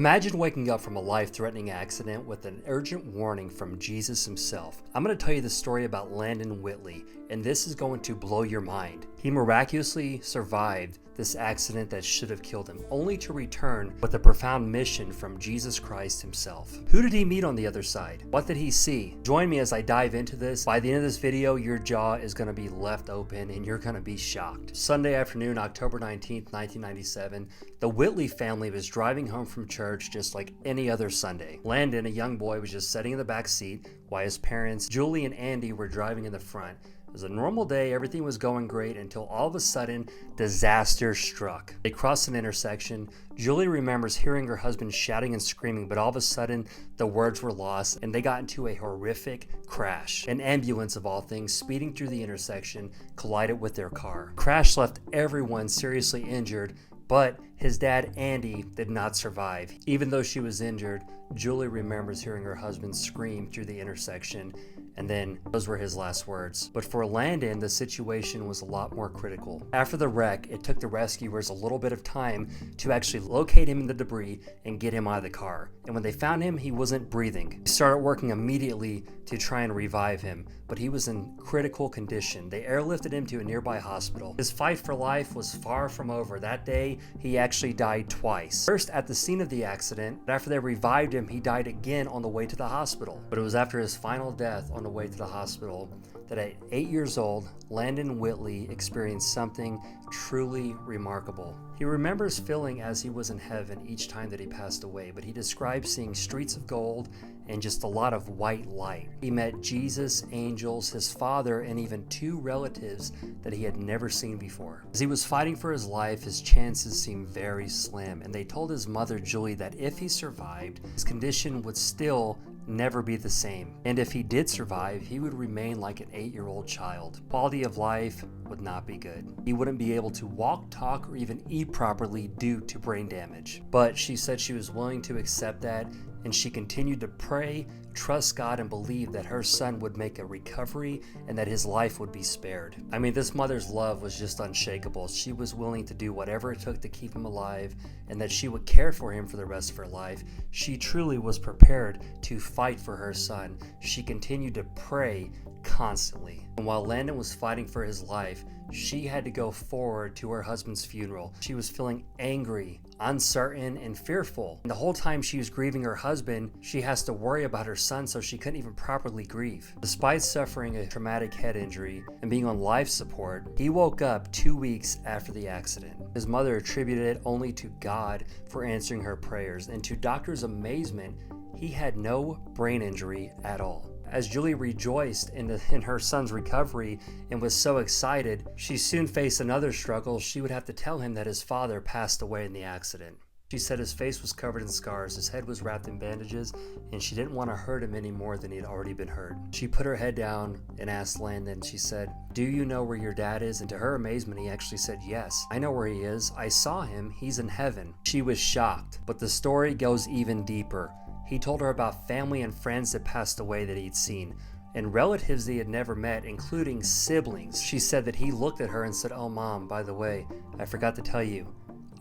Imagine waking up from a life-threatening accident with an urgent warning from Jesus himself. I'm going to tell you the story about Landon Whitley, and this is going to blow your mind. He miraculously survived this accident that should have killed him, only to return with a profound mission from Jesus Christ himself. Who did he meet on the other side? What did he see? Join me as I dive into this. By the end of this video, your jaw is going to be left open and you're going to be shocked. Sunday afternoon, October 19th, 1997, the Whitley family was driving home from church just like any other Sunday. Landon, a young boy, was just sitting in the back seat while his parents, Julie and Andy, were driving in the front. It was a normal day, everything was going great until all of a sudden, disaster struck. They crossed an intersection. Julie remembers hearing her husband shouting and screaming, but all of a sudden, the words were lost and they got into a horrific crash. An ambulance, of all things, speeding through the intersection, collided with their car. Crash left everyone seriously injured, but his dad, Andy, did not survive. Even though she was injured, Julie remembers hearing her husband scream through the intersection, and then those were his last words. But for Landon, the situation was a lot more critical. After the wreck, it took the rescuers a little bit of time to actually locate him in the debris and get him out of the car. And when they found him, he wasn't breathing. They started working immediately to try and revive him, but he was in critical condition. They airlifted him to a nearby hospital. His fight for life was far from over. That day, he actually died twice. First at the scene of the accident, but after they revived him, he died again on the way to the hospital. But it was after his final death on the way to the hospital that at 8 years old, Landon Whitley experienced something truly remarkable. He remembers feeling as he was in heaven each time that he passed away, but he described seeing streets of gold and just a lot of white light. He met Jesus, angels, his father, and even two relatives that he had never seen before. As he was fighting for his life, his chances seemed very slim, and they told his mother, Julie, that if he survived, his condition would still never be the same. And if he did survive, he would remain like an 8-year-old child. Quality of life would not be good. He wouldn't be able to walk, talk, or even eat properly due to brain damage. But she said she was willing to accept that, and she continued to pray, trust God, and believe that her son would make a recovery and that his life would be spared. I mean, this mother's love was just unshakable. She was willing to do whatever it took to keep him alive and that she would care for him for the rest of her life. She truly was prepared to fight for her son. She continued to pray constantly. And while Landon was fighting for his life, she had to go forward to her husband's funeral. She was feeling angry, uncertain, and fearful. And the whole time she was grieving her husband, she has to worry about her son, so she couldn't even properly grieve. Despite suffering a traumatic head injury and being on life support, he woke up 2 weeks after the accident. His mother attributed it only to God for answering her prayers, and to doctors' amazement, he had no brain injury at all. As Julie rejoiced in her son's recovery and was so excited, she soon faced another struggle. She would have to tell him that his father passed away in the accident. She said his face was covered in scars, his head was wrapped in bandages, and she didn't want to hurt him any more than he had already been hurt. She put her head down and asked Landon, she said, "Do you know where your dad is?" And to her amazement, he actually said, "Yes, I know where he is. I saw him. He's in heaven." She was shocked, but the story goes even deeper. He told her about family and friends that passed away that he'd seen, and relatives that he had never met, including siblings. She said that he looked at her and said, "Oh, Mom, by the way, I forgot to tell you,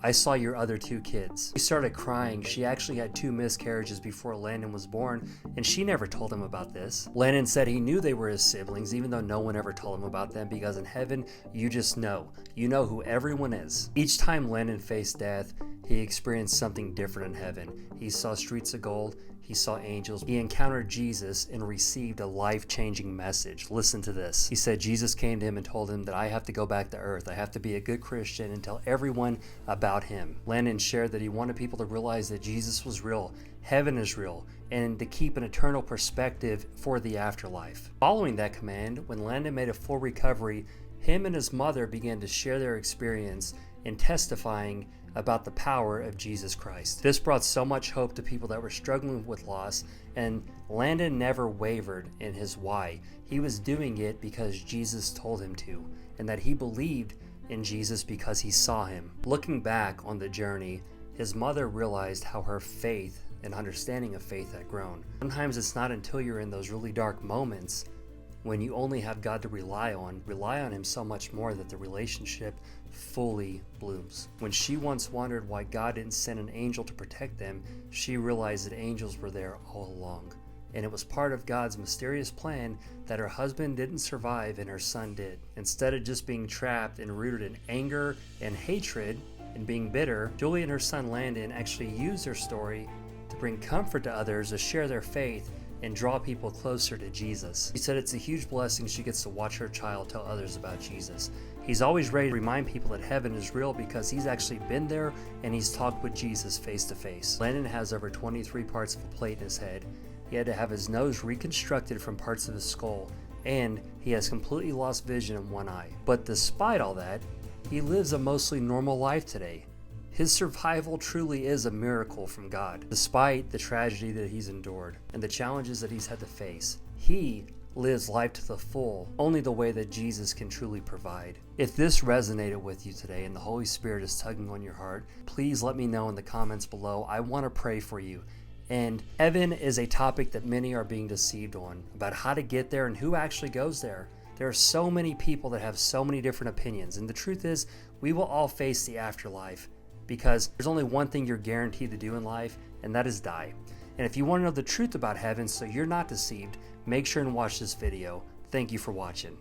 I saw your other 2 kids." She started crying. She actually had 2 miscarriages before Landon was born, and she never told him about this. Landon said he knew they were his siblings, even though no one ever told him about them, because in heaven, you just know. You know who everyone is. Each time Landon faced death, he experienced something different in heaven. He saw streets of gold. He saw angels. He encountered Jesus and received a life-changing message. Listen to this. He said Jesus came to him and told him that I have to go back to earth. I have to be a good Christian and tell everyone about him. Landon shared that he wanted people to realize that Jesus was real, heaven is real, and to keep an eternal perspective for the afterlife. Following that command, when Landon made a full recovery, him and his mother began to share their experience in testifying about the power of Jesus Christ. This brought so much hope to people that were struggling with loss, and Landon never wavered in his why. He was doing it because Jesus told him to, and that he believed in Jesus because he saw him. Looking back on the journey, his mother realized how her faith and understanding of faith had grown. Sometimes it's not until you're in those really dark moments when you only have God to rely on Him so much more that the relationship fully blooms. When she once wondered why God didn't send an angel to protect them, she realized that angels were there all along. And it was part of God's mysterious plan that her husband didn't survive and her son did. Instead of just being trapped and rooted in anger and hatred and being bitter, Julie and her son Landon actually used their story to bring comfort to others, to share their faith, and draw people closer to Jesus. She said it's a huge blessing she gets to watch her child tell others about Jesus. He's always ready to remind people that heaven is real because he's actually been there and he's talked with Jesus face to face. Landon has over 23 parts of a plate in his head. He had to have his nose reconstructed from parts of his skull, and he has completely lost vision in one eye. But despite all that, he lives a mostly normal life today. His survival truly is a miracle from God. Despite the tragedy that he's endured and the challenges that he's had to face, he lives life to the full, only the way that Jesus can truly provide. If this resonated with you today and the Holy Spirit is tugging on your heart, please let me know in the comments below. I want to pray for you. And heaven is a topic that many are being deceived on, about how to get there and who actually goes there. There are so many people that have so many different opinions, and the truth is, we will all face the afterlife, because there's only one thing you're guaranteed to do in life, and that is die. And if you want to know the truth about heaven so you're not deceived, make sure and watch this video. Thank you for watching.